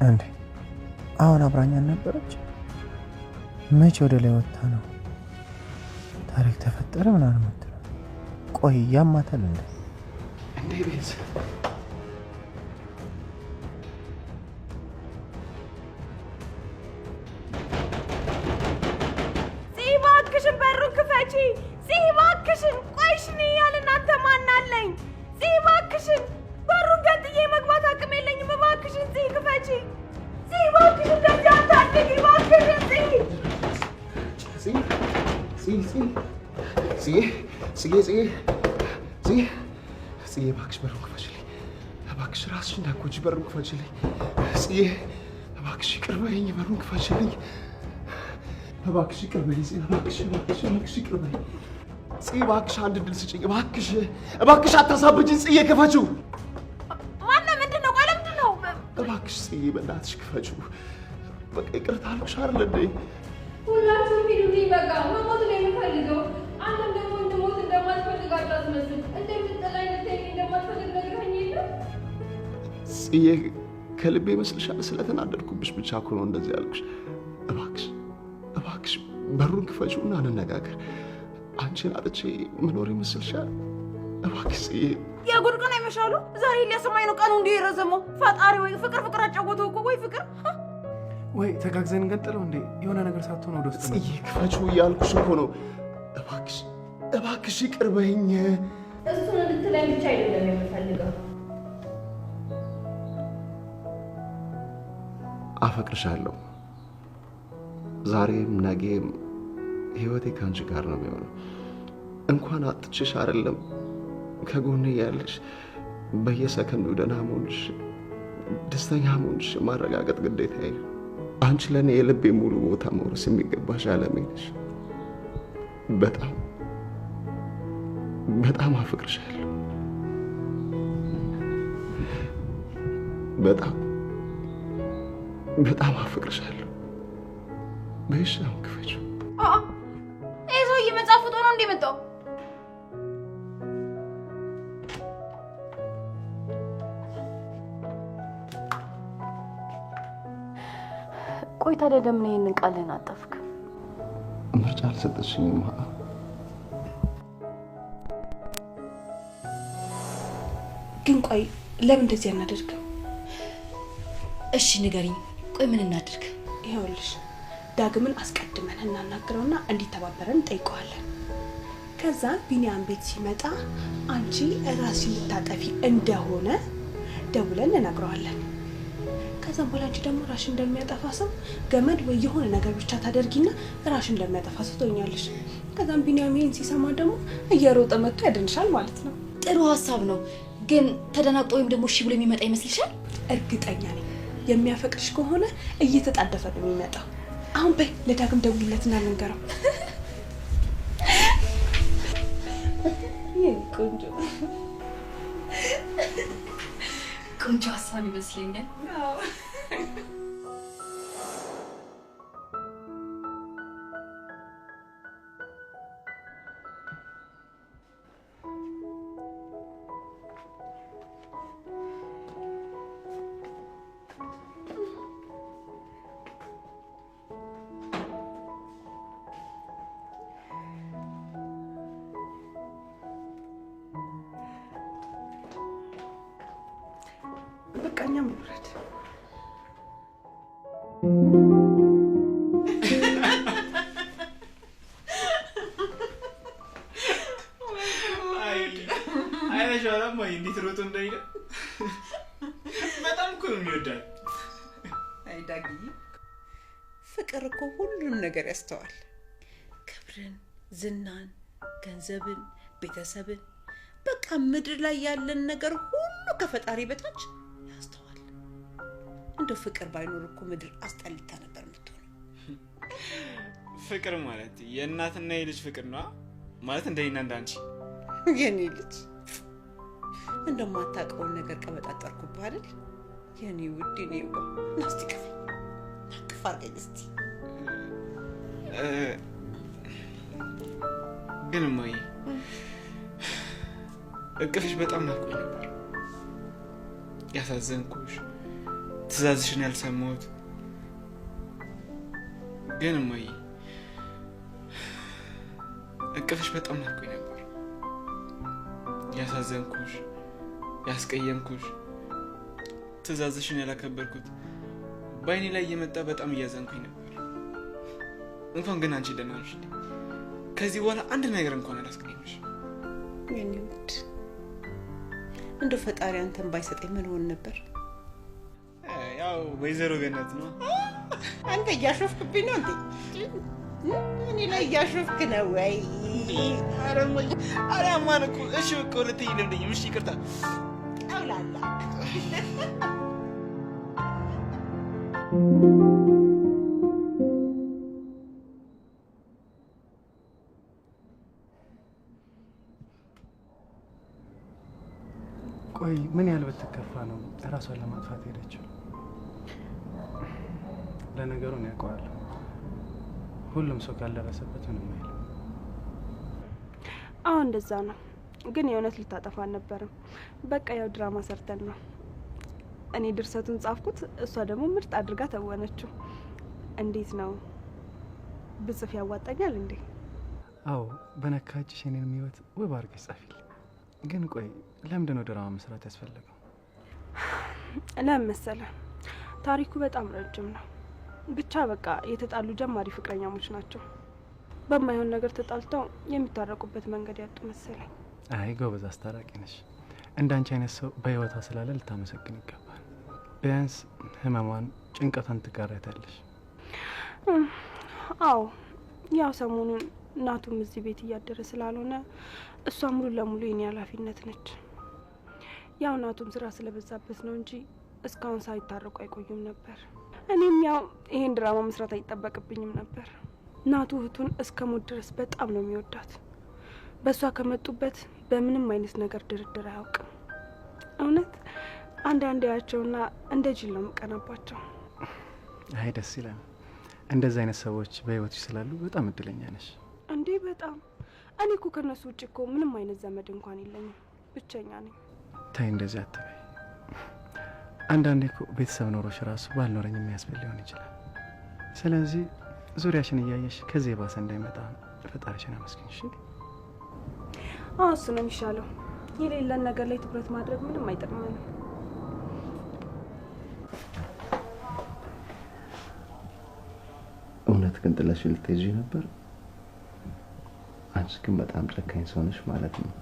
እንዴ አሁን አብራኛ ነበረች መቼ ወደ ላይ ወጣ ነው ታሪክ ተፈጠረ ምናምን ማለት ቆይ ያማታል እንዴ ቤዝ እባክሽን በሩን ክፈቺ እባክሽን ቆይሽኒ ያለ እናንተ ማን አለኝ እባክሽን በሩን ገንጥዬ መግባት አቅም የለኝም እባክሽን ክፈቺ እባክሽን እንደዚህ አታድርጊ እባክሽን እባክሽ በሩን ክፈችልኝ እባክሽ ራስሽ እንዳትጎጂ በሩን ክፈችልኝ እባክሽ ይቅር በይኝ በሩን ክፈችልኝ እባክሽ ይቅር በይኝ እባክሽ ይቅር በይኝ እባክሽ አንድ ድል ስጭኝ እባክሽ አታሳብጂኝ ክፈችው ማነው ምንድነው ቆይ ለምንድነው እባክሽ በእናትሽ ክፈችው በቃ ይቅርታ አልኩሽ አይደል እንዴ ሁላችሁም ሂዱልኝ በቃ መሞት ነው የምፈልገው አንተም ደግሞ እንድሞት እንደማትፈልግ አታስመስል እንደምትጠላኝ እንደማትፈልግ ነግረኸኝ የለም ከልቤ ይመስልሻል ስለተናደድኩብሽ ብቻ እኮ ነው እንደዚህ ያልኩሽ እባክሽ በሩን ክፈችውና እንነጋገር አንቺን አጥቼ መኖር ይመስልሻል እባክሽ የጉድ ቀን አይመሻሉ ዛሬ ሊያሰማኝ ነው ቀኑ እንዲህ የረዘመው ፈጣሪ ወይ ፍቅር አጫወተው እኮ ወይ ፍቅር ወይ ተጋግዘን እንቀጥለው እንዴ የሆነ ነገር ሳትሆን ወደ ውስጥ ነው ክፈችው እያልኩሽ እኮ ነው እባክሽ ይቅር በይኝ እሱን እንድትለኝ ብቻ አይደለም የምፈልገው አፈቅርሻለሁ ዛሬም ነገም ህይወቴ ካንቺ ጋር ነው የሚሆነው እንኳን አጥቼሽ አይደለም ከጎኔ ያለሽ በየሰከንዱ ደህና መሆንሽ ደስተኛ መሆንሽ ማረጋገጥ ግዴታዬ አንቺ ለኔ የልቤ ሙሉ ቦታ መውረስ የሚገባሽ ዓለሜ ነሽ በጣም አፈቅርሻለሁ በጣም አፈቅርሻለሁ በይሽ ነው ክፈችው ይሄ ሰውዬ መጽሐፍ ፍጦ ነው እንደመጣው ቆይ ታዲያ ለምን ይሄንን ቃልህን አጠፍክ ምርጫ አልሰጠሽኝም ግን ቆይ ለምን እንደዚህ እናደርግ እሺ ንገሪኝ ቆይ ምን እናድርግ ይኸውልሽ ዳግምን አስቀድመን እናናግረውና እንዲተባበረን ጠይቀዋለን ከዛ ቢኒያም ቤት ሲመጣ አንቺ ራስሽን ልታጠፊ እንደሆነ ደውለን እንነግረዋለን ከዛም በኋላ አንቺ ደግሞ ራስሽን እንደሚያጠፋ ሰው ገመድ ወይ የሆነ ነገር ብቻ ታደርጊና ራስሽን እንደሚያጠፋ ሰው ትሆኛለሽ ከዛም ቢኒያም ይሄን ሲሰማ ደግሞ እየሮጠ መጥቶ ያድንሻል ማለት ነው ጥሩ ሐሳብ ነው ግን ተደናግጦ ወይም ደግሞ እሺ ብሎ የሚመጣ ይመስልሻል እርግጠኛ ነኝ የሚያፈቅርሽ ከሆነ እየተጣደፈ ነው የሚመጣው አሁን በይ ለዳግም ደውልለትና ልንገረው ቆንጆ ሐሳብ ይመስለኛል በቃኛ ምንረድ አይነሻላም ወይ እንዴት ሮጦ እንደሄደ በጣም እኮ ነው የሚወዳል አይ ዳጊ ፍቅር እኮ ሁሉንም ነገር ያስተዋል ክብርን ዝናን ገንዘብን ቤተሰብን በቃ ምድር ላይ ያለን ነገር ሁሉ ከፈጣሪ በታች ያስተዋል እንደው ፍቅር ባይኖር እኮ ምድር አስጠልታ ነበር የምትሆነው ፍቅር ማለት የእናትና የልጅ ፍቅር ነው ማለት እንደኔና እንዳንቺ የኔ ልጅ እንደማታውቀውን ነገር ቀበጣጠርኩብህ አይደል የኔ ውድ የኔ ናስቲ ከፈኝ ናቅፍ አድርገኝ እስቲ ግን እማዬ እቅፍሽ በጣም ናፍቆኝ ነበር ያሳዘንኩሽ ትእዛዝሽን ያልሰማሁት። ግን እማዬ እቅፍሽ በጣም ናፍቆኝ ነበር። ያሳዘንኩሽ፣ ያስቀየምኩሽ፣ ትእዛዝሽን ያላከበርኩት በአይኔ ላይ እየመጣ በጣም እያዘንኩኝ ነበር። እንኳን ግን አንቺ ደህና ነሽ። ከዚህ በኋላ አንድ ነገር እንኳን አላስቀየምሽ። የኔ ውድ እንደው ፈጣሪ አንተን ባይሰጠኝ ምን ሆን ነበር? ያው ወይዘሮ ገነት ነው። አንተ እያሾፍክብኝ ነው እንዴ? እኔ ላይ እያሾፍክ ነው ወይ? ኧረ አማን እኮ እሺ በቃ ሁለተኛ ይለምደኝም። እሺ ይቅርታ። አውላላ ቆይ ምን ያህል ብትከፋ ነው ራሷን ለማጥፋት ሄደችው? ለነገሩ ነው ያውቀዋለሁ። ሁሉም ሰው ካልደረሰበት ምንም አይልም። አዎ እንደዛ ነው። ግን የእውነት ልታጠፋ አልነበረም። በቃ ያው ድራማ ሰርተን ነው። እኔ ድርሰቱን ጻፍኩት፣ እሷ ደግሞ ምርጥ አድርጋ ተወነችው። እንዴት ነው ብጽፍ ያዋጣኛል እንዴ? አዎ በነካጅሽ የኔንም ህይወት ውብ አድርገሽ ጻፊልኝ። ግን ቆይ ለምንድን ነው ድራማ መስራት ያስፈለገው? ለምን መሰለህ? ታሪኩ በጣም ረጅም ነው። ብቻ በቃ የተጣሉ ጀማሪ ፍቅረኛሞች ናቸው። በማይሆን ነገር ተጣልተው የሚታረቁበት መንገድ ያጡ መሰለኝ። አይ ጎበዝ አስታራቂ ነሽ። እንዳንቺ አይነት ሰው በህይወቷ ስላለ ልታመሰግን ይገባል። ቢያንስ ህመሟን፣ ጭንቀቷን ትጋራታለሽ። አዎ ያው ሰሞኑን እናቱም እዚህ ቤት እያደረ ስላልሆነ እሷ ሙሉ ለሙሉ የኔ ኃላፊነት ነች። ያው እናቱም ስራ ስለበዛበት ነው እንጂ እስካሁን ሳይታረቁ አይቆዩም ነበር። እኔም ያው ይሄን ድራማ መስራት አይጠበቅብኝም ነበር። እናቱ እህቱን እስከ ሞት ድረስ በጣም ነው የሚወዳት። በእሷ ከመጡበት በምንም አይነት ነገር ድርድር አያውቅም። እውነት አንዳንድ ያቸውና እንደ ጅል ነው የምቀናባቸው። አይ ደስ ይላል። እንደዚህ አይነት ሰዎች በህይወትሽ ስላሉ በጣም እድለኛ ነሽ። እንዴ በጣም እኔ እኮ ከነሱ ውጭ እኮ ምንም አይነት ዘመድ እንኳን የለኝም። ብቸኛ ነኝ። ታይ እንደዚህ አትበይ። አንዳንዴ እኮ ቤተሰብ ኖሮሽ ራሱ ባልኖረኝ የሚያስብል ሊሆን ይችላል። ስለዚህ ዙሪያሽን እያየሽ ከዚህ የባሰ እንዳይመጣ ፈጣሪሽን አመስግኝ። እሺ? አዎ እሱ ነው የሚሻለው። የሌለን ነገር ላይ ትኩረት ማድረግ ምንም አይጠቅመንም። እውነት ግን ጥለሽ ልትሄጂ ነበር? አንቺ ግን በጣም ጨካኝ ሰው ነሽ ማለት ነው።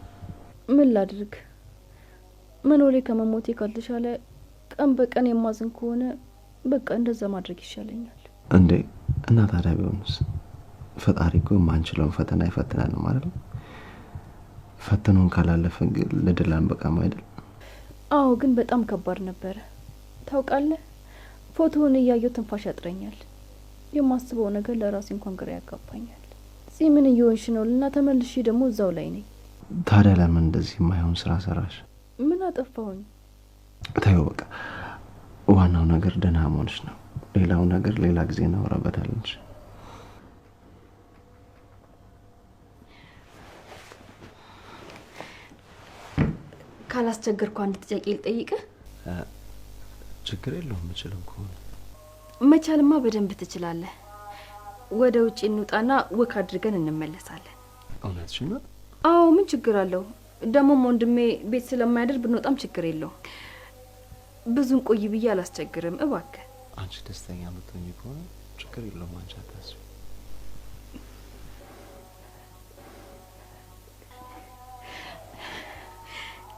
ምን ላድርግ? መኖሬ ከመሞቴ ካልተሻለ ቀን በቀን የማዝን ከሆነ በቃ እንደዛ ማድረግ ይሻለኛል። እንዴ እና ታዲያ ቢሆንስ? ፈጣሪ እኮ የማንችለውን ፈተና ይፈትናል ማለት ነው። ፈተናውን ካላለፍን ግን ለድል አንበቃም አይደል? አዎ ግን በጣም ከባድ ነበረ። ታውቃለህ፣ ፎቶውን እያየሁ ትንፋሽ ያጥረኛል። የማስበው ነገር ለራሴ እንኳን ግራ ያጋባኛል። እዚህ ምን እየሆንሽ ነው? ልና ተመልሼ ደግሞ እዛው ላይ ነኝ። ታዲያ ለምን እንደዚህ የማይሆን ስራ ሰራሽ? ምን አጠፋሁኝ? ታዩ በቃ ዋናው ነገር ደህና መሆንሽ ነው። ሌላው ነገር ሌላ ጊዜ እናወራበታለን። ካላስቸገርኩ አንድ ጥያቄ ልጠይቅህ? ችግር የለውም የምችለው ከሆነ። መቻልማ በደንብ ትችላለህ። ወደ ውጪ እንውጣና ወክ አድርገን እንመለሳለን። እውነትሽ ነው? አዎ ምን ችግር አለው? ደሞም ወንድሜ ቤት ስለማያደር ብንወጣም ችግር የለው። ብዙን ቆይ ብዬ አላስቸግርም። እባክህ አንቺ ደስተኛ የምትሆኚ ከሆነ ችግር የለውም። አንቺ አታስቢ።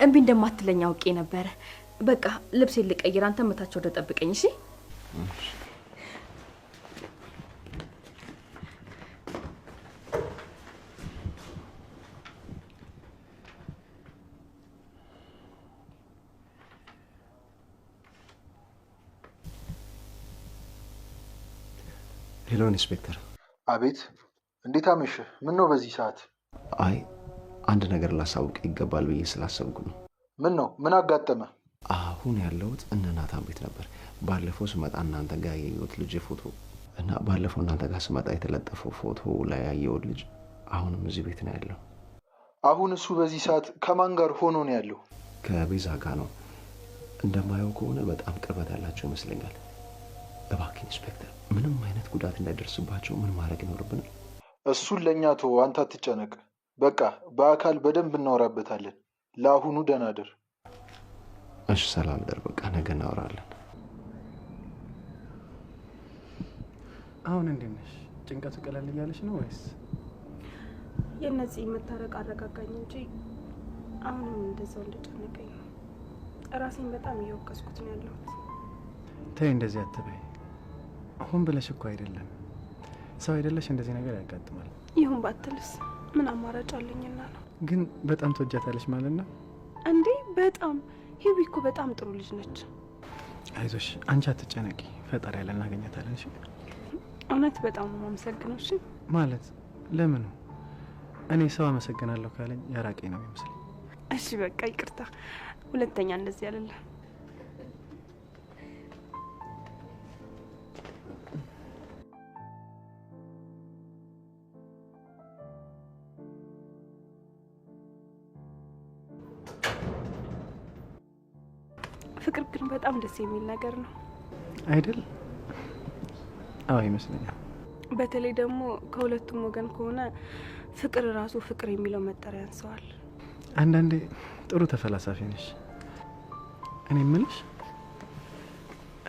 እምቢ እንደማትለኝ አውቄ ነበረ። በቃ ልብሴን ልቀይር፣ አንተ መታቸው ወደ ጠብቀኝ። እሺ? ሄሎ ኢንስፔክተር። አቤት። እንዴት አመሸ? ምን ነው በዚህ ሰዓት? አይ አንድ ነገር ላሳውቅ ይገባል ብዬ ስላሰብኩ ነው። ምን ነው? ምን አጋጠመ? አሁን ያለሁት እነ ናታን ቤት ነበር። ባለፈው ስመጣ እናንተ ጋር ያየሁት ልጅ ፎቶ እና ባለፈው እናንተ ጋር ስመጣ የተለጠፈው ፎቶ ላይ ያየሁት ልጅ አሁንም እዚህ ቤት ነው ያለው። አሁን እሱ በዚህ ሰዓት ከማን ጋር ሆኖ ነው ያለው? ከቤዛ ጋር ነው። እንደማየው ከሆነ በጣም ቅርበት ያላቸው ይመስለኛል። እባክህ ኢንስፔክተር፣ ምንም አይነት ጉዳት እንዳይደርስባቸው ምን ማድረግ ይኖርብናል? እሱን ለእኛ ተወው፣ አንተ አትጨነቅ። በቃ በአካል በደንብ እናወራበታለን። ለአሁኑ ደህና እደር። እሺ፣ ሰላም እደር። በቃ ነገ እናወራለን። አሁን እንዴት ነሽ? ጭንቀቱ ቀለል እያለሽ ነው ወይስ? የእነዚህ መታረቅ አረጋጋኝ እንጂ አሁንም እንደዛው እንደጨነቀኝ ነው። ራሴን በጣም እየወቀስኩት ነው ያለሁት። ተይ እንደዚህ አትበይ። ሆን ብለሽ እኮ አይደለም። ሰው አይደለሽ፣ እንደዚህ ነገር ያጋጥማል። ይሁን ባትልስ ምን አማራጭ አለኝና ነው። ግን በጣም ተወጃታለሽ ማለት ነው እንዴ? በጣም ሂዊ እኮ በጣም ጥሩ ልጅ ነች። አይዞሽ፣ አንቺ አትጨነቂ። ፈጣሪ ያለ እናገኛታለን። እሺ? እውነት በጣም ነው የማመሰግነው። እሺ ማለት ለምኑ? እኔ ሰው አመሰግናለሁ ካለኝ ያራቀኝ ነው የሚመስለኝ። እሺ በቃ ይቅርታ፣ ሁለተኛ እንደዚህ ያለለ። ፍቅር ግን በጣም ደስ የሚል ነገር ነው አይደል? አዎ ይመስለኛል። በተለይ ደግሞ ከሁለቱም ወገን ከሆነ ፍቅር ራሱ ፍቅር የሚለው መጠሪያ ያንሰዋል። አንዳንዴ ጥሩ ተፈላሳፊ ነሽ። እኔ የምልሽ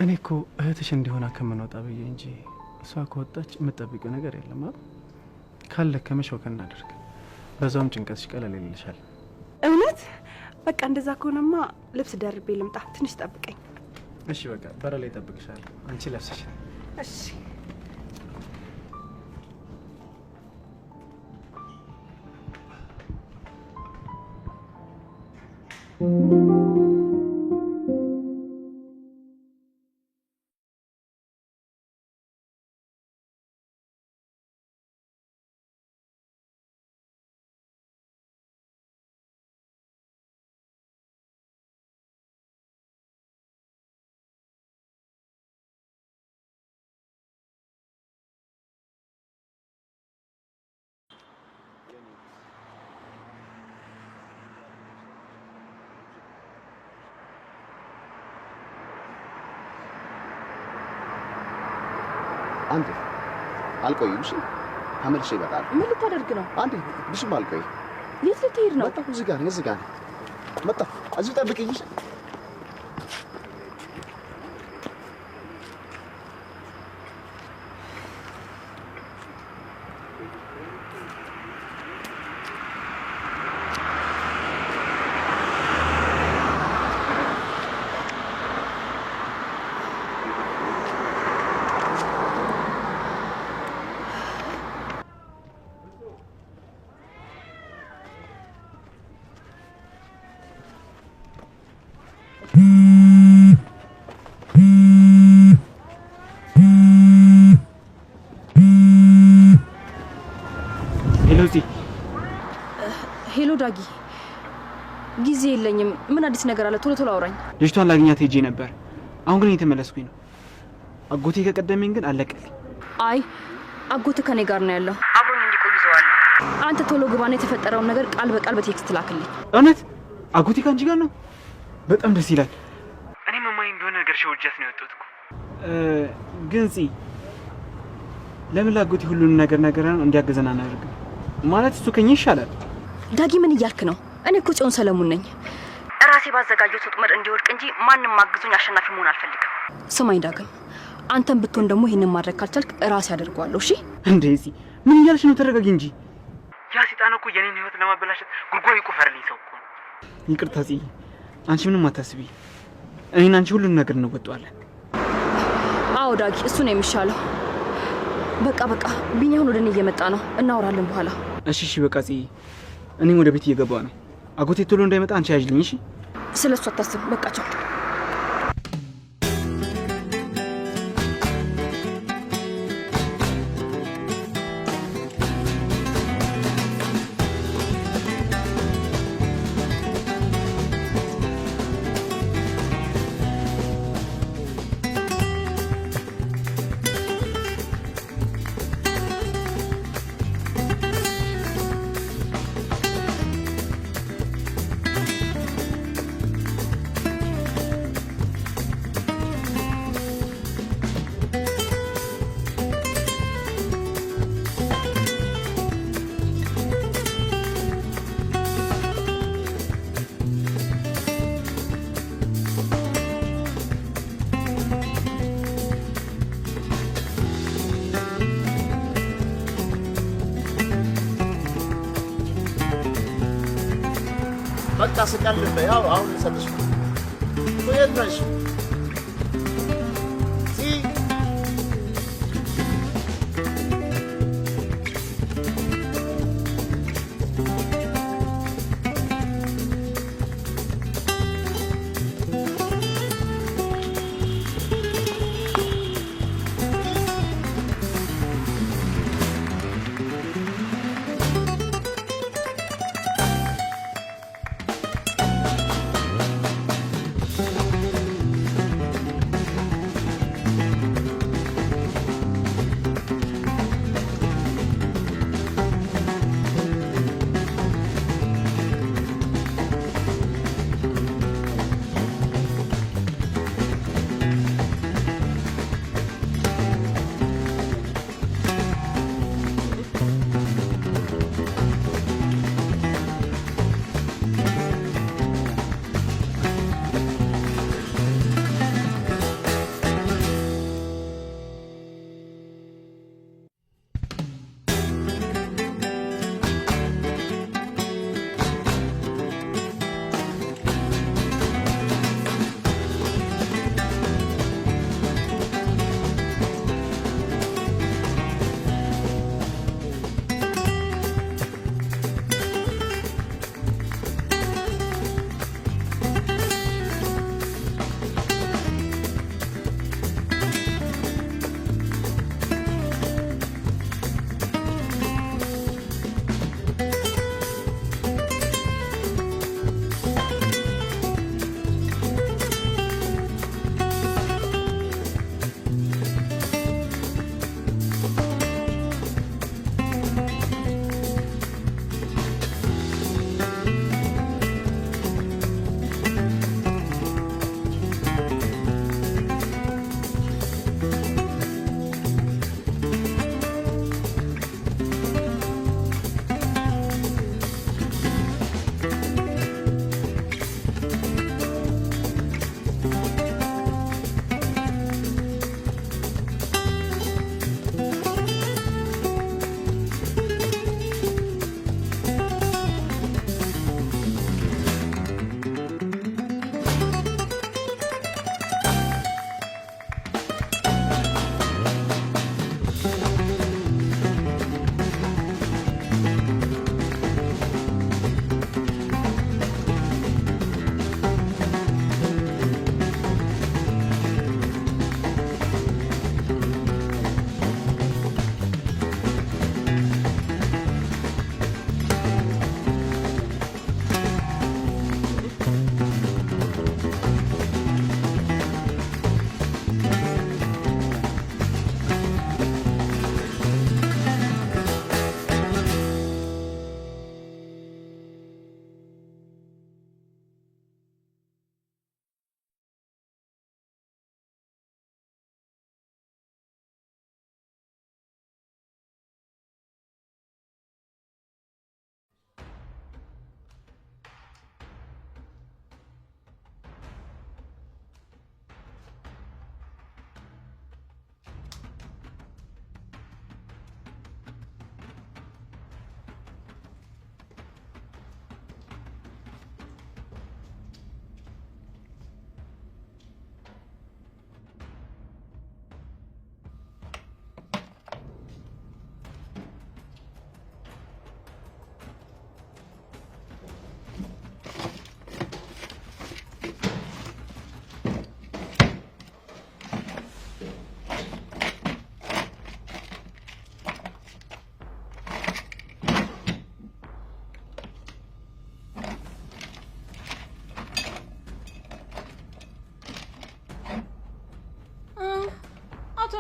እኔ እኮ እህትሽ እንዲሆን ከምንወጣ ብዬ እንጂ እሷ ከወጣች የምትጠብቂው ነገር የለም አይደል? ካለከመሽ ወከን እናድርግ፣ በዛውም ጭንቀትሽ ቀለል ይልሻል። እውነት? በቃ እንደዛ ከሆነማ ልብስ ደርቤ ልምጣ፣ ትንሽ ጠብቀኝ። እሺ በቃ በር ላይ እጠብቅሻለሁ። አንቺ ለብሰሽ። እሺ አንዴ አልቆይም። እሺ ተመልሼ እመጣለሁ። ምን ልታደርግ ነው? አንዴ ብዙም አልቆይም። የት ልትሄድ ነው? መጣሁ። እዚህ ጋር ነኝ፣ እዚህ ጋር ነኝ። መጣሁ። እዚሁ ጠብቂኝ። እሺ ሄሎ ዳጊ፣ ጊዜ የለኝም። ምን አዲስ ነገር አለ? ቶሎ ቶሎ አውራኝ። ልጅቷን ላግኛት ሄጄ ነበር። አሁን ግን እየተመለስኩኝ ነው። አጎቴ ከቀደመኝ ግን አለቀልኝ። አይ አጎቴ ከኔ ጋር ነው ያለው። አብሮኝ እንዲቆይ ይዘዋለሁ። አንተ ቶሎ ግባና የተፈጠረውን ነገር ቃል በቃል በቴክስት ላክልኝ። እውነት? አጎቴ ከአንቺ ጋር ነው? በጣም ደስ ይላል። እኔም እማዬም ቢሆን ነገር ሸውጃት ነው የወጣሁት እኮ። ግን ለምን ላጎቴ ሁሉንም ነገር ነው እንዲያገዘን አናደርግም? ማለት እሱ ከኛ ይሻላል። ዳጊ ምን እያልክ ነው? እኔ እኮ ጽዮን ሰለሞን ነኝ። ራሴ ባዘጋጀሁት ወጥመድ እንዲወድቅ እንጂ ማንም ማግዙኝ አሸናፊ መሆን አልፈልግም። ስማኝ ዳግም፣ አንተም ብትሆን ደግሞ ይሄንን ማድረግ ካልቻልክ ራሴ አደርገዋለሁ። እሺ? እንዴ ምን እያልሽ ነው? ተረጋጊ እንጂ። ያ ሰይጣን እኮ የኔን ህይወት ለማበላሸት ጉድጓድ ይቆፈርልኝ ሰው እኮ። ይቅርታ አንቺ ምንም አታስቢ። እኔና አንቺ ሁሉንም ነገር እንወጣዋለን። አዎ ዳጊ፣ እሱ ነው የሚሻለው። በቃ ቢኒያም ወደ እኔ እየመጣ ነው። እናወራለን በኋላ። እሺ በቃ እኔም ወደ ቤት እየገባ ነው። አጎቴ ቶሎ እንዳይመጣ አንቺ ያዥልኝ። እሺ? ስለሱ አታስብ። በቃ ቻው። በቃ ስቀልድ ያው አሁን ልሰጥሽ ነው። የት ነሽ?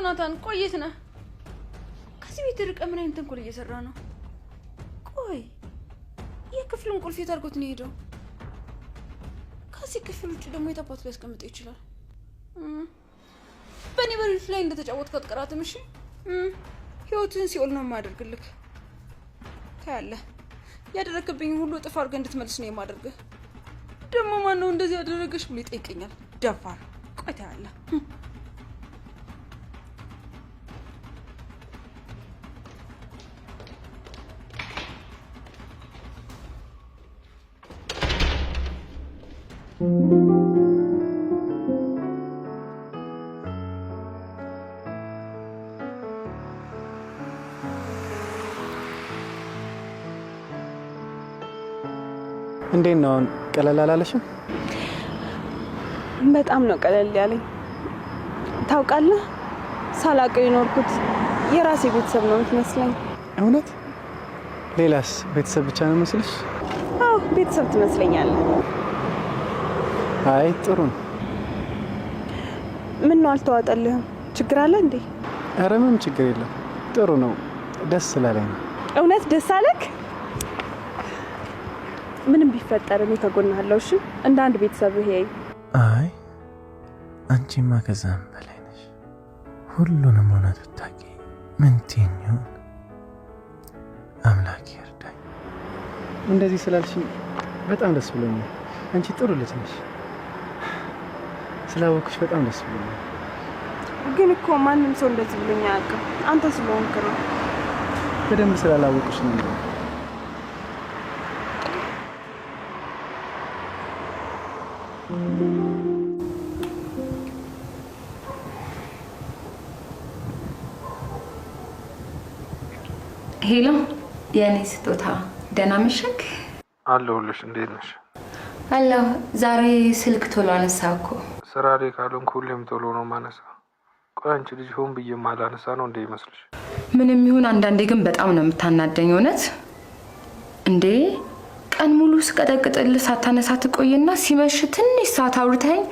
ናታን ቆይት ነህ? ከዚህ ቤት ርቀህ ምን አይነት ተንኮል እየሰራ ነው? ቆይ የክፍሉን ቁልፍ የት አድርጎት ነው የሄደው? ከዚህ ክፍል ውጭ ደግሞ የት አባቱ ሊያስቀምጠው ይችላል? በእኔ በሬት ላይ እንደተጫወትክ አትቀራትም። እሺ ህይወትን ሲኦል ነው የማደርግልህ። ታያለህ፣ ያደረክብኝ ሁሉ እጥፍ አድርገህ እንድትመልስ ነው የማደርግህ። ደግሞ ማን ነው እንደዚህ ያደረገሽ ብሎ ይጠይቀኛል። ደፋር። ቆይ ታያለህ። እንዴት ነው አሁን? ቀለል አላለሽም? በጣም ነው ቀለል ያለኝ። ታውቃለህ፣ ሳላውቀው የኖርኩት የራሴ ቤተሰብ ነው የምትመስለኝ። እውነት? ሌላስ ቤተሰብ ብቻ ነው መስልሽ? አዎ ቤተሰብ ትመስለኛለህ። አይ ጥሩ ነው። ምን ነው አልተዋጠልህም? ችግር አለ እንዴ? ኧረ ምንም ችግር የለም። ጥሩ ነው። ደስ ስላለኝ ነው። እውነት ደስ አለክ? ምንም ቢፈጠር እኔ ከጎንህ እሺ? እንደ አንድ ቤተሰብ ይሄ። አይ አንቺማ ከዛም በላይ ነሽ። ሁሉንም እውነት ብታውቂ ምን ትይኝ? አምላክ ይርዳኝ። እንደዚህ ስላልሽኝ በጣም ደስ ብሎኛል። አንቺ ጥሩ ልጅ ነሽ። ስላወቅሽ በጣም ደስ ብሎኛል። ግን እኮ ማንም ሰው እንደዚህ ብሎኝ አያውቅም። አንተ ስለሆንክ ነው። በደንብ ስላላወቅሽ ነው። ሄሎ የኔ ስጦታ፣ ደህና መሸክ? አለሁልሽ። እንዴት ነሽ? አለሁ። ዛሬ ስልክ ቶሎ አነሳህ እኮ። ስራ ላይ ካልሆንኩ ሁሌም ቶሎ ነው ማነሳ። ቆይ አንቺ ልጅ ሆን ብዬ ማላነሳ ነው እንዴ ይመስልሽ? ምንም ይሁን አንዳንዴ ግን በጣም ነው የምታናደኝ። እውነት እንዴ! ቀን ሙሉ ስቀጠቅጥልህ ሳታነሳ ትቆይና ሲመሽ ትንሽ ሰዓት አውርተኸኝ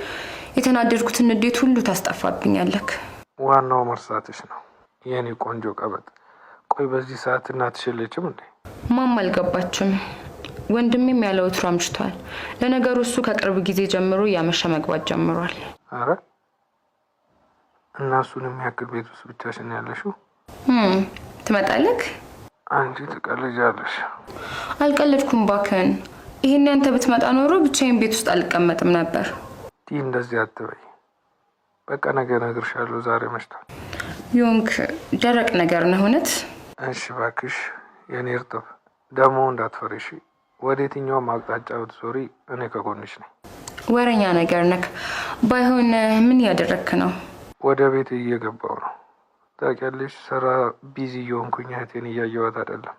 የተናደድኩትን ንዴት ሁሉ ታስጠፋብኛለህ። ዋናው መርሳትሽ ነው የኔ ቆንጆ ቀበጥ። ቆይ በዚህ ሰዓት እናትሽ የለችም እንዴ? ማም አልገባችም። ወንድሜም ያለ ወትሮ አምሽቷል። ለነገሩ እሱ ከቅርብ ጊዜ ጀምሮ ያመሸ መግባት ጀምሯል። አረ እና እሱን የሚያክል ቤት ውስጥ ብቻሽን ያለሽው? ትመጣለህ? አንቺ ትቀልጃለሽ። አልቀለድኩም ባክን። ይሄን አንተ ብትመጣ ኖሮ ብቻዬን ቤት ውስጥ አልቀመጥም ነበር። እንደዚህ አትበይ። በቃ ነገ እነግርሻለሁ። ዛሬ መሽቷል። ዮንክ ደረቅ ነገር ነው እውነት። እሺ እባክሽ የኔ እርጥብ፣ ደግሞ እንዳትፈሪሽ። ወደ የትኛውም አቅጣጫ ብትዞሪ እኔ ከጎንሽ ነኝ። ወረኛ ነገር ነክ። ባይሆን ምን እያደረክ ነው? ወደ ቤት እየገባው ነው። ታውቂያለሽ፣ ስራ ቢዚ እየሆንኩኝ እህቴን እያየኋት አይደለም።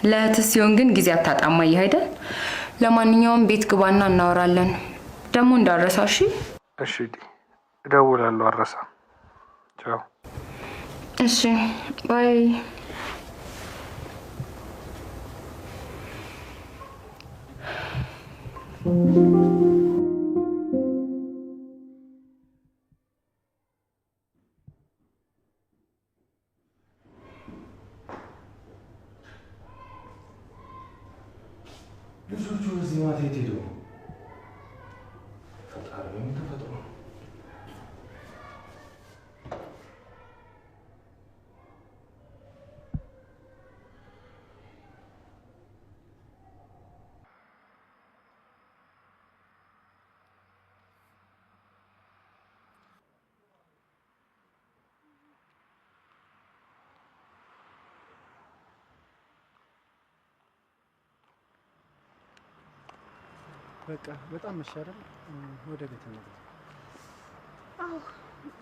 ለእህትህ ሲሆን ግን ጊዜ አታጣማኝ አይደል? ለማንኛውም ቤት ግባና እናወራለን። ደግሞ እንዳረሳሽ። እሺ እደውላለሁ። አረሳም። ቻው። እሺ ባይ። ልጆቹ እዚህ ማታ የት ሄደው? ፈጣሪ ምን ተፈጥሮ ነው? በቃ በጣም መሻረል ወደ ቤት ነው። አዎ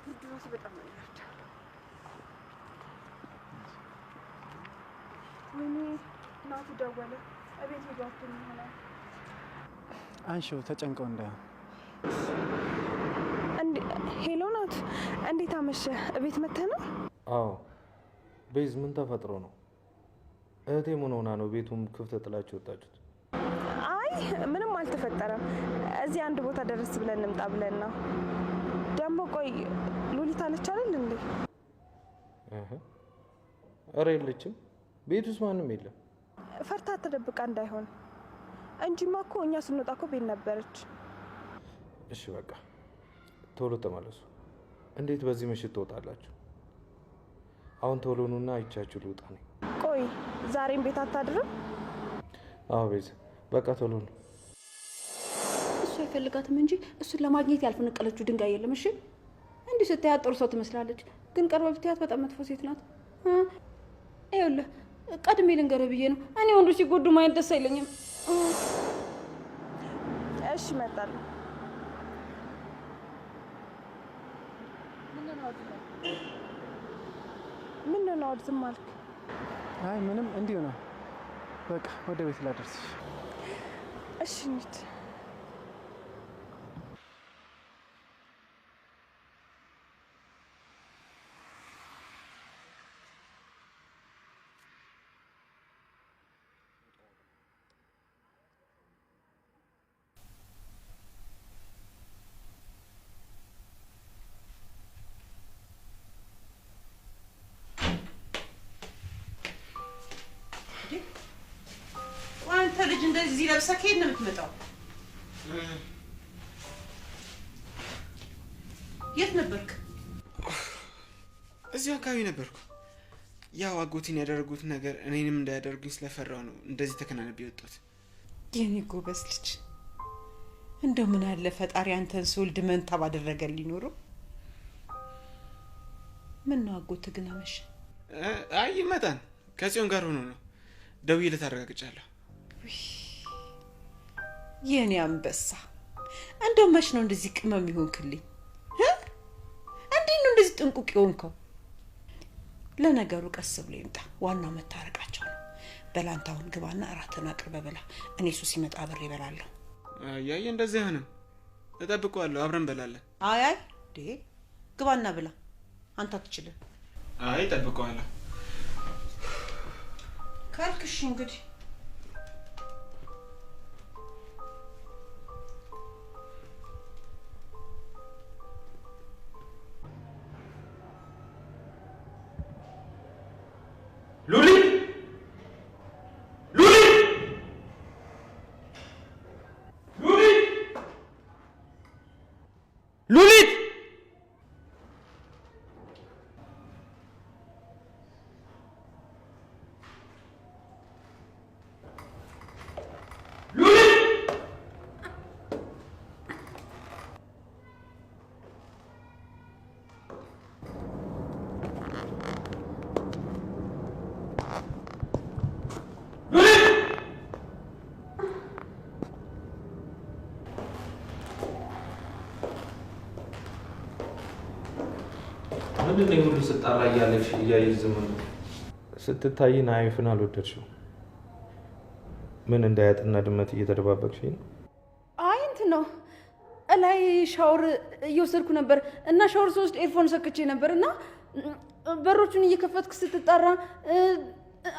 ብርድ ራሱ በጣም ነው የሚያርዳው። ወይኔ ናቱ ደወለ። እቤት ሄዷቸው ይሆናል። አንሺው ተጨንቀው እንዳይሆን። ሄሎ ናቱ፣ እንዴት አመሸህ? እቤት መተህ ነው? አዎ። ቤዝ ምን ተፈጥሮ ነው? እህቴ ምን ሆና ነው ቤቱን ክፍት ጥላችሁ ወጣችሁት? አይ ምንም አልተፈጠረም። እዚህ አንድ ቦታ ደረስ ብለን እንምጣ ብለን ነው። ደግሞ ቆይ ሉሊት አለች አይደል እንዴ? ኧረ የለችም። ቤት ውስጥ ማንም የለም። ፈርታ ተደብቃ እንዳይሆን እንጂማ እኮ እኛ ስንወጣ እኮ ቤት ነበረች። እሺ በቃ ቶሎ ተመለሱ። እንዴት በዚህ ምሽት ትወጣላችሁ? አሁን ቶሎ ኑና አይቻችሁ ልውጣ ነኝ። ቆይ ዛሬም ቤት አታድርም? አዎ ቤዛ በቃ ቶሎ ነው። እሱ አይፈልጋትም እንጂ እሱን ለማግኘት ያልፈነቀለችው ድንጋይ የለም። እሺ እንዲህ ስታያት ጥሩ ሰው ትመስላለች፣ ግን ቀርባ ብታያት በጣም መጥፎ ሴት ናት። ይኸውልህ ቀድሜ ልንገርህ ብዬ ነው። እኔ ወንዶች ሲጎዱ ማየት ደስ አይለኝም። እሺ እመጣለሁ። ምን ነው ናውድ ዝም አልክ? አይ ምንም እንዲሁ ነው። በቃ ወደ ቤት ላደርስሽ። እሺ እንሂድ። አንተ ልጅ እንደዚህ ለብሰህ ከየት ነው የምትመጣው? የት ነበርክ? እዚሁ አካባቢ ነበርኩ። ያው አጎቴን ያደረጉት ነገር እኔንም እንዳያደርጉኝ ስለፈራው ነው እንደዚህ ተከናንቤ የወጣሁት። የኔ ጎበዝ ልጅ፣ እንደው ምን አለ ፈጣሪ አንተን ስወልድ መንታ ባደረገልኝ ኖሮ። ምን ነው አጎትህ ግን አመሸ? አይ ይመጣን ከጽዮን ጋር ሆኖ ነው። ደውዬለት አረጋግጫለሁ። የኔ አንበሳ፣ እንደው መች ነው እንደዚህ ቅመም ይሆንክልኝ? እንዴት ነው እንደዚህ ጥንቁቅ ይሆንከው? ለነገሩ ቀስ ብሎ ይምጣ፣ ዋናው መታረቃቸው ነው። በላንታውን ግባና እራትን አቅርበ በላ። እኔ እሱ ሲመጣ አብሬ እበላለሁ። አይ እንደዚህ አይሆንም፣ እጠብቀዋለሁ፣ አብረን እንበላለን። አይ ግባና ብላ፣ አንተ አትችልም። አይ እጠብቀዋለሁ ካልክሽ እንግዲህ ሉሊት ምንድን ነው ሁሉ ስጣራ እያለሽ እያየሽ ዝም ነው? ስትታይ ናይፍን አልወደድሽው? ምን እንዳያጥና ድመት እየተደባበቅሽ ነው? አይ እንትን ነው እላይ ሻወር እየወሰድኩ ነበር እና ሻወር ሶስት ኤርፎን ሰክቼ ነበር እና በሮቹን እየከፈትክ ስትጣራ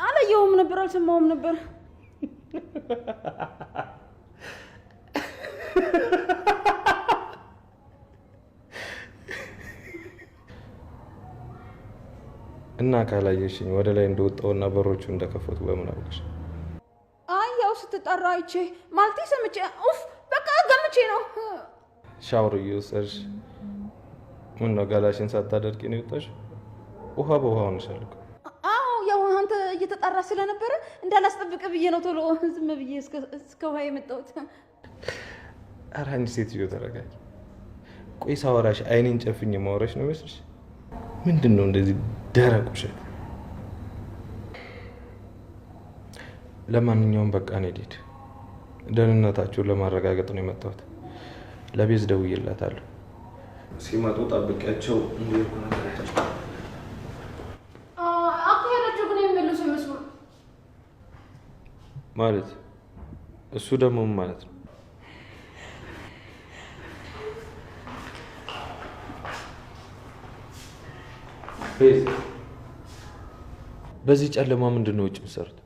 አላየሁም ነበር፣ አልሰማሁም ነበር። እና ካላየሽኝ ወደ ላይ እንደወጣውና በሮቹ እንደከፈቱ በምን አውቅሽ? አይ ያው ስትጣራ አይቼ ማለቴ ሰምቼ ኡፍ በቃ ገምቼ ነው። ሻወር እየወሰድሽ ምን ነው ገላሽን ሳታደርቂ ነው የወጣሽ? ውሃ በውሃ ሆነሻል እኮ። አዎ ያው አንተ እየተጣራ ስለነበረ እንዳላስጠብቅ ብዬ ነው ቶሎ ዝም ብዬ እስከ ውሃ የመጣሁት። ኧረ አንቺ ሴትዮ ተረጋጊ። ቆይ ሳወራሽ አይኔን ጨፍኜ ማውራሽ ነው መስልሽ? ምንድን ነው እንደዚህ ደረቅ ውሸት? ለማንኛውም በቃ እኔ ልሂድ። ደህንነታችሁን ለማረጋገጥ ነው የመጣሁት። ለቤዝ ደውዬላታለሁ። ሲመጡ ጠብቂያቸው እንዲልኩ ነገራቸው። አካሄዳቸው ግን የሚመለሱ ይመስሉ ማለት እሱ ደግሞ ምን ማለት ነው? በዚህ ጨለማ ምንድን ነው ውጭ የምትሰሩት?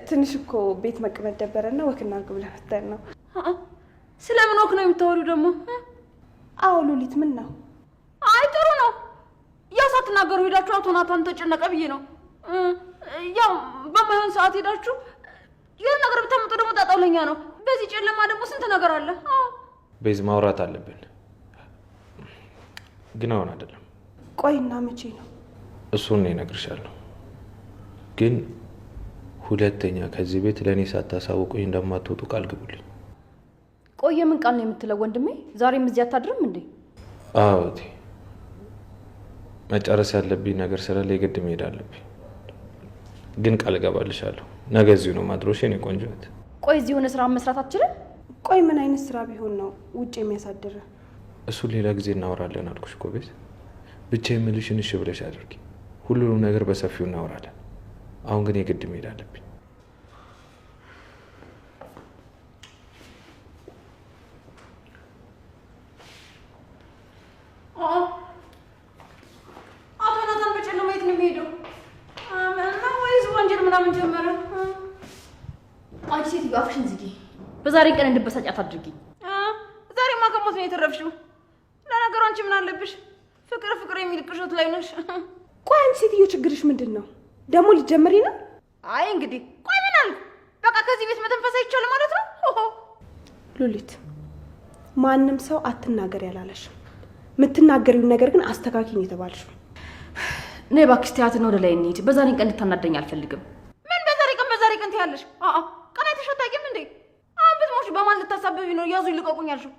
ትንሽ እኮ ቤት መቀመጥ ደበረና ወክና ግብ ለመተን ነው። ስለምን ወክ ነው የምታወሩ ደግሞ? አዎ ሉሊት፣ ምን ነው? አይ ጥሩ ነው። ያው ሳትናገሩ ሄዳችሁ አቶ ናታን ተጨነቀ ብዬ ነው። ያው በማይሆን ሰዓት ሄዳችሁ የሆነ ነገር ብታመጡ ደግሞ ጣጣው ለኛ ነው። በዚህ ጨለማ ደግሞ ስንት ነገር አለ። ቤዝ ማውራት አለብን፣ ግን አሁን አይደለም። ቆይና መቼ ነው? እሱን ነው እነግርሻለሁ። ግን ሁለተኛ ከዚህ ቤት ለእኔ ሳታሳውቁኝ እንደማትወጡ ቃል ግቡልኝ። ቆየ ምን ቃል ነው የምትለው ወንድሜ? ዛሬም እዚህ አታድርም እንዴ? አዎ እቴ፣ መጨረስ ያለብኝ ነገር ስላለ የግድ መሄድ አለብኝ። ግን ቃል እገባልሻለሁ ነገ እዚሁ ነው ማድሮሽ። የኔ ቆንጆ ናት። ቆይ እዚህ የሆነ ስራ መስራት አትችልም? ቆይ ምን አይነት ስራ ቢሆን ነው ውጭ የሚያሳድር? እሱን ሌላ ጊዜ እናወራለን አልኩሽ እኮ ቤት። ብቻ የምልሽን እሺ ብለሽ አድርጊ። ሁሉንም ነገር በሰፊው እናወራለን። አሁን ግን የግድ መሄድ አለብኝ። አቶ ናታን በጨለማ የት ነው የሚሄደው? ወይስ ወንጀል ምናምን ጀመረ? አንቺ ሴትዮ አፍሽን ዝጊ። በዛሬ ቀን እንድበሳጫት አድርጊኝ። ዛሬማ ከሞት ነው የተረፍሽው። ለነገሩ አንቺ ምን አለብሽ? ፍቅር ፍቅር የሚል ቅዠት ላይ ነሽ። ቆይ አንቺ ሴትዮ ችግርሽ ምንድን ነው? ደግሞ ልትጀምሪ ነው? አይ እንግዲህ ቆይ ምን አልኩ? በቃ ከዚህ ቤት መተንፈስ አይቻልም ማለት ነው? ሉሊት፣ ማንም ሰው አትናገር ያላለሽም። የምትናገሪውን ነገር ግን አስተካኪኝ የተባልሽው። ነይ እባክሽ ቲያትር ወደ ላይ እንሂድ። በዛሬ ቀን እንድታናደኝ አልፈልግም። ምን በዛሬ ቀን ትያለሽ? ቀን አይተሽ አታውቂም እንዴ? አሁን ብትሞሽ በማን ልታሳብቢ ነው? ያዙ ይልቀቁኝ አልሽው።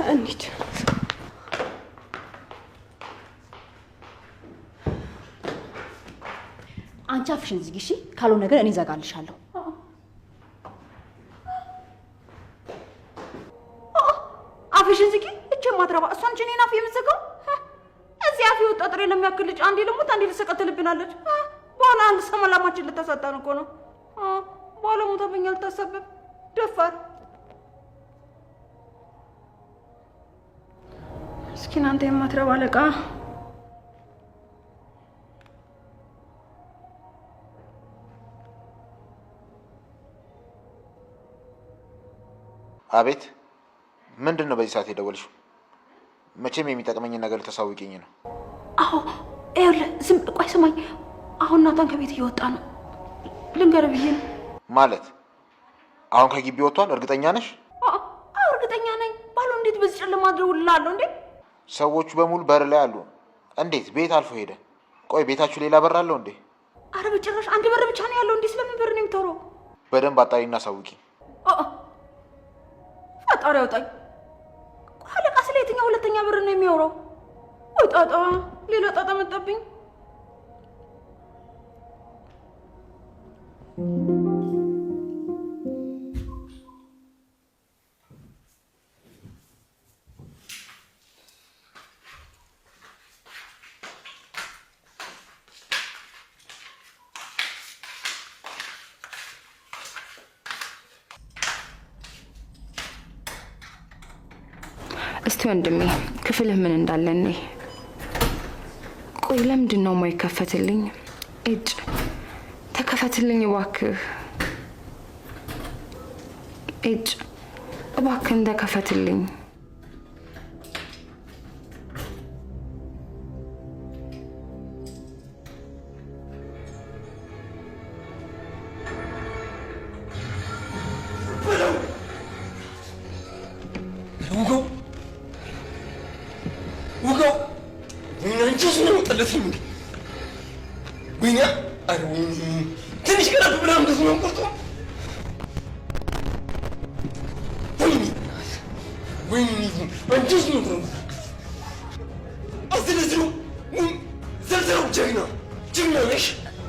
እንሂድ። አንቺ አፍሽን ዝጊ እሺ? ካልሆነ ነገር እኔ እዘጋልሻለሁ። አፍሽን ዝጊ። እቺ ማትረባ እሷ አንቺ እኔን አፍ የምትዘጋው? እዚህ አፍ ወጣ ጥሬ ለሚያክል ልጅ አንዴ ልሙት አንዴ ልሰቀትልብናለች። በኋላ አንድ ሰላማችን ልታሳጣን እኮ ነው። በኋላ ሞታብኛ ልታሰብብ ደፋር። እስኪ እናንተ የማትረባ አለቃ። አቤት። ምንድን ነው በዚህ ሰዓት የደወልሽው? መቼም የሚጠቅመኝን ነገር ልታሳውቂኝ ነው። አዎ ይኸውልህ፣ ቆይ ስማኝ። አሁን ናታን ከቤት እየወጣ ነው። ልንገርህ ብዬ ነው። ማለት አሁን ከግቢ ወጥቷል? እርግጠኛ ነሽ? አዎ እርግጠኛ ነኝ። ባሉ እንዴት በዚህ ጨለማ አድርውልሃለሁ እንዴ? ሰዎቹ በሙሉ በር ላይ አሉ። እንዴት ቤት አልፎ ሄደ? ቆይ ቤታችሁ ሌላ በር አለው እንዴ? አረ በጭራሽ አንድ በር ብቻ ነው ያለው። እንዴ ስለምን በር ነው የምታወራው? በደንብ አጣሪና አሳውቂ። ፈጣሪ ያውጣኝ። ቆይ አለቃ ስለ የትኛው ሁለተኛ በር ነው የሚያወራው? ወይ ጣጣ፣ ሌላ ጣጣ መጣብኝ። እስቲ ወንድሜ ክፍልህ ምን እንዳለ ነይ። ቆይ ለምንድን ነው የማይከፈትልኝ? እጭ ተከፈትልኝ እባክህ። እጭ እባክህን ተከፈትልኝ።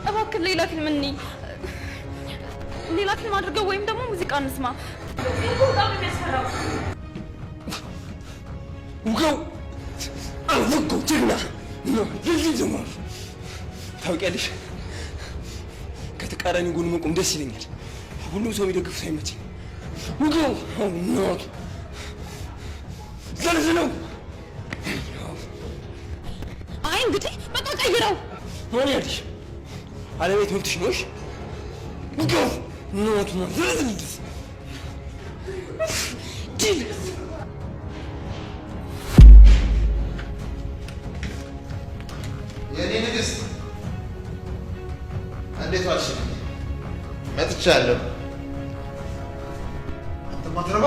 እባክህ ሌላ ፊልም እንይ። ሌላ ፊልም አድርገው ወይም ደግሞ ሙዚቃ እንስማ። በጣም የሚያስፈራው ውጋው አውቀው ጀግና ነው። ልጅ ዘመር ታውቂያለሽ፣ ከተቃራኒ ጎን መቆም ደስ ይለኛል። ሁሉም ሰው የሚደግፍ ሳይመች ውጋው ነው ዘልዝለው። አይ እንግዲህ በቃ ቀይረው። ማን ያልሽ አለቤት መብትሽ ነው። እሺ ውጋው ነው ዘልዝል ዲል የኔ ንግስት እንዴት ዋልሽ? መጥቻለሁ። አንተ ማትረባ